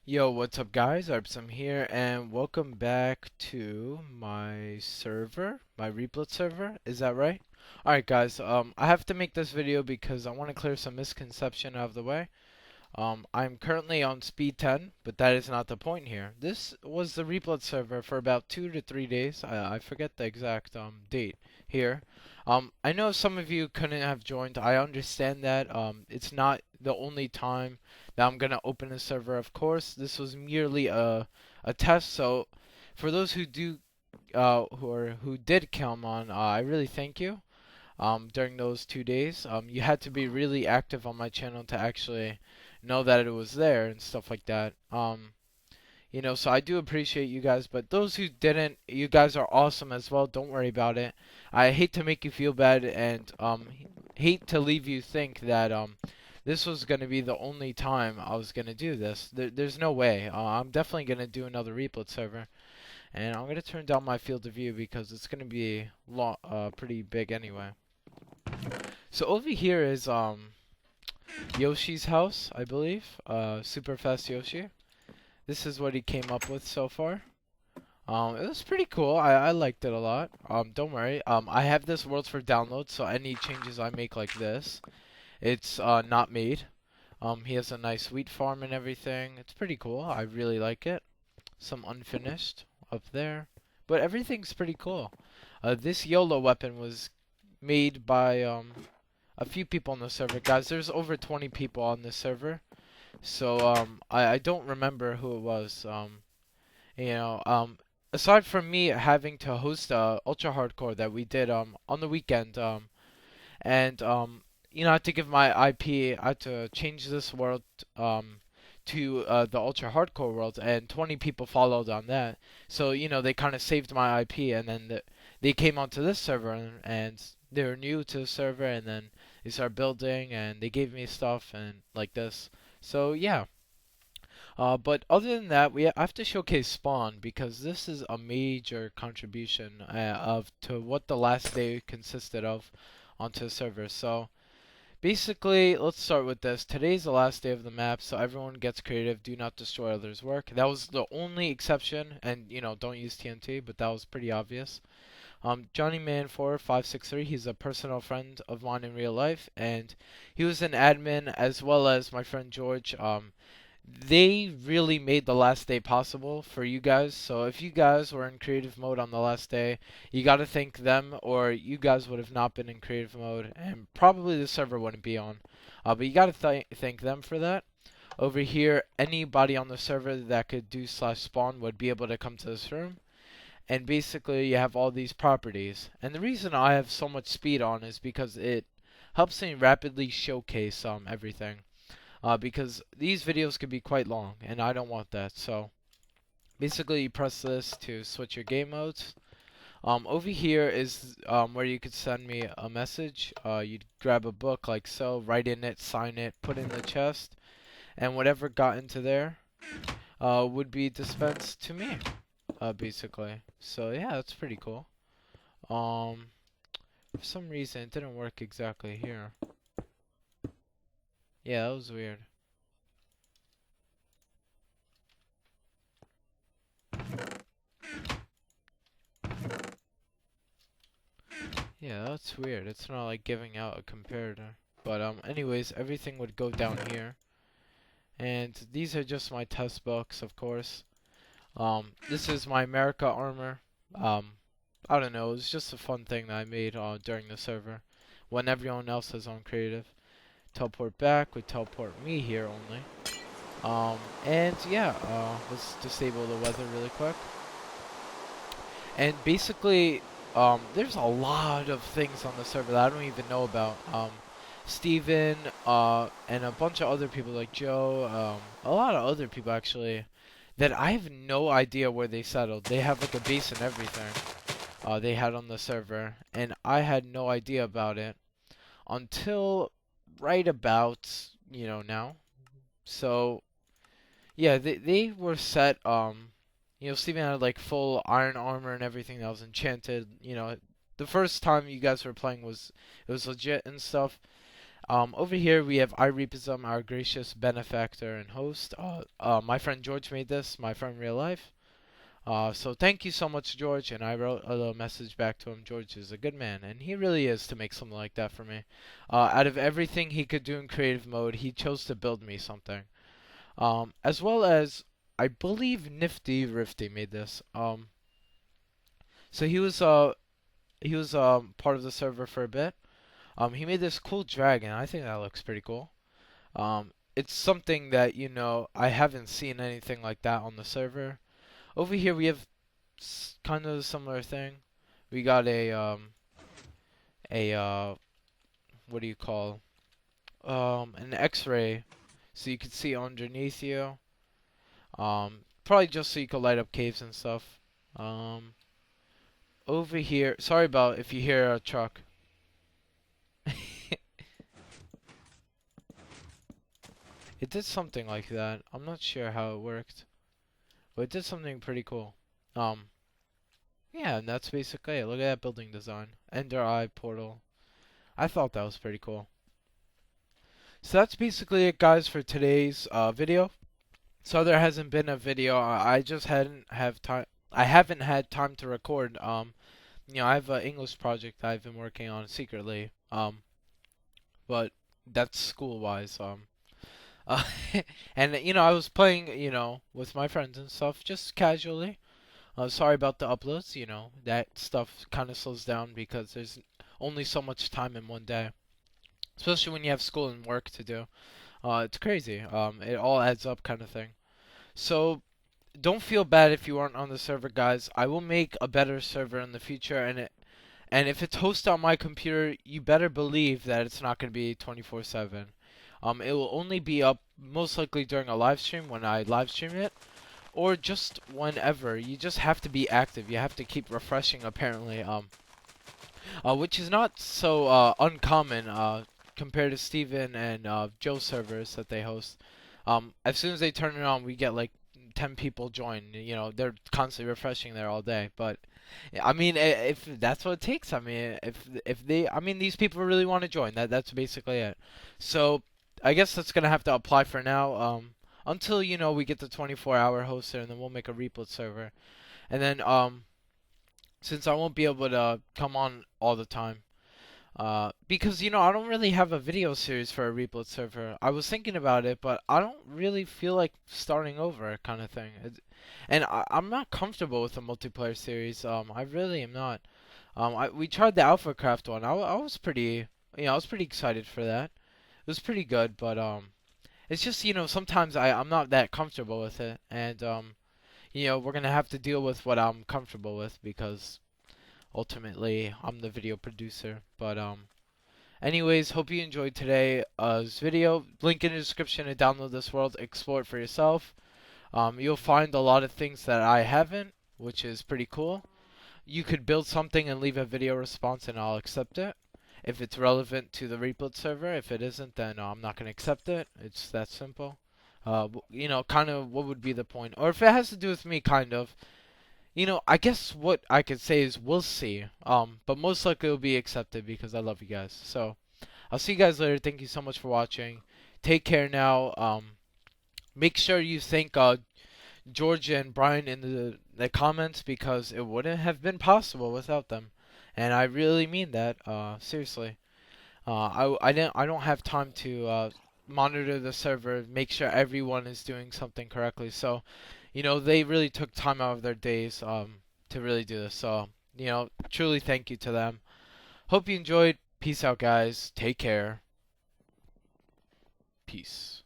Yo, what's up guys? iReapism here and welcome back to my server, my Reaplit server. Is that right? Alright guys, I have to make this video because I want to clear some misconception out of the way. I'm currently on speed 10, but that is not the point here. This was the Reaplit server for about 2 to 3 days. I forget the exact date here. I know some of you couldn't have joined. I understand that. It's not the only time that I'm gonna open a server. Of course, this was merely a test. So, for those who do who did come on, I really thank you. During those 2 days, you had to be really active on my channel to actually know that it was there and stuff like that. So I do appreciate you guys, but those who didn't, you guys are awesome as well. Don't worry about it. I hate to make you feel bad and hate to leave you think that this was going to be the only time I was going to do this. There's no way. I'm definitely going to do another Reaplit server, and I'm going to turn down my field of view because it's going to be pretty big anyway. So over here is Yoshi's house, I believe. Super Fast Yoshi. This is what he came up with so far. It was pretty cool. I liked it a lot. Don't worry. I have this world for download, so any changes I make like this, it's not made. He has a nice wheat farm and everything. It's pretty cool. I really like it. Some unfinished up there, but everything's pretty cool. This YOLO weapon was made by a few people on the server. Guys, there's over 20 people on this server. So I don't remember who it was. You know, aside from me having to host ultra hardcore that we did on the weekend, and I had to give my IP. I had to change this world to the ultra hardcore world, and 20 people followed on that. So they kind of saved my IP, and then they came onto this server, and they were new to the server, and then they started building, and they gave me stuff and like this. So yeah. But other than that, we have to showcase Spawn because this is a major contribution of to what the last day consisted of onto the server. So basically, let's start with this. Today's the last day of the map, so everyone gets creative. Do not destroy others' work. That was the only exception, and don't use TNT, but that was pretty obvious. Johnny Man 4563, he's a personal friend of mine in real life, and he was an admin as well as my friend George. They really made the last day possible for you guys. So if you guys were in creative mode on the last day, you got to thank them, or you guys would have not been in creative mode, and probably the server wouldn't be on. But you got to thank them for that. Over here, anybody on the server that could do /spawn would be able to come to this room. And basically, you have all these properties. And the reason I have so much speed on is because it helps me rapidly showcase everything. Because these videos can be quite long, and I don't want that. So basically, you press this to switch your game modes. Over here is where you could send me a message. You'd grab a book like so, write in it, sign it, put in the chest, and whatever got into there would be dispensed to me, basically. So yeah, that's pretty cool. For some reason, it didn't work exactly here. Yeah, that was weird. Yeah, that's weird. It's not like giving out a comparator. But anyways, everything would go down here. And these are just my test books, of course. This is my America armor. I don't know, it's just a fun thing that I made during the server when everyone else is on creative. Teleport back would teleport me here only. And yeah, let's disable the weather really quick. And basically, there's a lot of things on the server that I don't even know about. Steven, and a bunch of other people like Joe, a lot of other people actually, that I have no idea where they settled. They have like a base and everything, they had on the server, and I had no idea about it until right about, now. So, yeah, they were set, Steven had like full iron armor and everything that was enchanted. The first time you guys were playing it was legit and stuff. Over here we have iReapism, our gracious benefactor and host. My friend George made this, my friend in real life. So thank you so much, George. And I wrote a little message back to him. George is a good man, and he really is to make something like that for me. Out of everything he could do in creative mode, he chose to build me something. As well as I believe Nifty Rifty made this. So he was part of the server for a bit. He made this cool dragon. I think that looks pretty cool. It's something that I haven't seen anything like that on the server. Over here we have kind of a similar thing. We got a what do you call an X-ray, so you can see underneath you. Probably just so you can light up caves and stuff. Over here, sorry about if you hear a truck. It did something like that. I'm not sure how it worked, but it did something pretty cool. Um, yeah, and that's basically it. Look at that building design. Ender Eye portal. I thought that was pretty cool. So that's basically it, guys, for today's video. So there hasn't been a video. I just hadn't have time. I haven't had time to record. I have an English project I've been working on secretly. But that's school-wise. Uh, and I was playing, with my friends and stuff, just casually. Sorry about the uploads. That stuff kind of slows down because there's only so much time in one day, especially when you have school and work to do. It's crazy. It all adds up, kind of thing. So don't feel bad if you aren't on the server, guys. I will make a better server in the future, and if it's hosted on my computer, you better believe that it's not going to be 24/7. It will only be up most likely during a live stream when I live stream it, or just whenever. You just have to be active. You have to keep refreshing, apparently. Which is not so uncommon compared to Steven and Joe's servers that they host. As soon as they turn it on, we get like 10 people join. They're constantly refreshing there all day. But I mean, if that's what it takes, I mean, these people really want to join. That's basically it. So I guess that's gonna have to apply for now. Until we get the 24-hour hoster, and then we'll make a Reaplit server. And then since I won't be able to come on all the time, because I don't really have a video series for a Reaplit server. I was thinking about it, but I don't really feel like starting over, kind of thing. And I'm not comfortable with a multiplayer series. I really am not. We tried the AlphaCraft one. I was pretty, I was pretty excited for that. It was pretty good, but it's just sometimes I'm not that comfortable with it, and we're gonna have to deal with what I'm comfortable with because ultimately I'm the video producer. But anyways, hope you enjoyed today's video. Link in the description to download this world, explore it for yourself. You'll find a lot of things that I haven't, which is pretty cool. You could build something and leave a video response and I'll accept it if it's relevant to the Reaplit server. If it isn't, then I'm not gonna accept it. It's that simple. Kind of what would be the point? Or if it has to do with me, kind of. I guess what I could say is we'll see. But most likely it'll be accepted because I love you guys. So I'll see you guys later. Thank you so much for watching. Take care now. Make sure you thank George and Brian in the comments because it wouldn't have been possible without them. And I really mean that. Seriously. I don't have time to monitor the server, make sure everyone is doing something correctly. So, they really took time out of their days to really do this. So, truly thank you to them. Hope you enjoyed. Peace out, guys. Take care. Peace.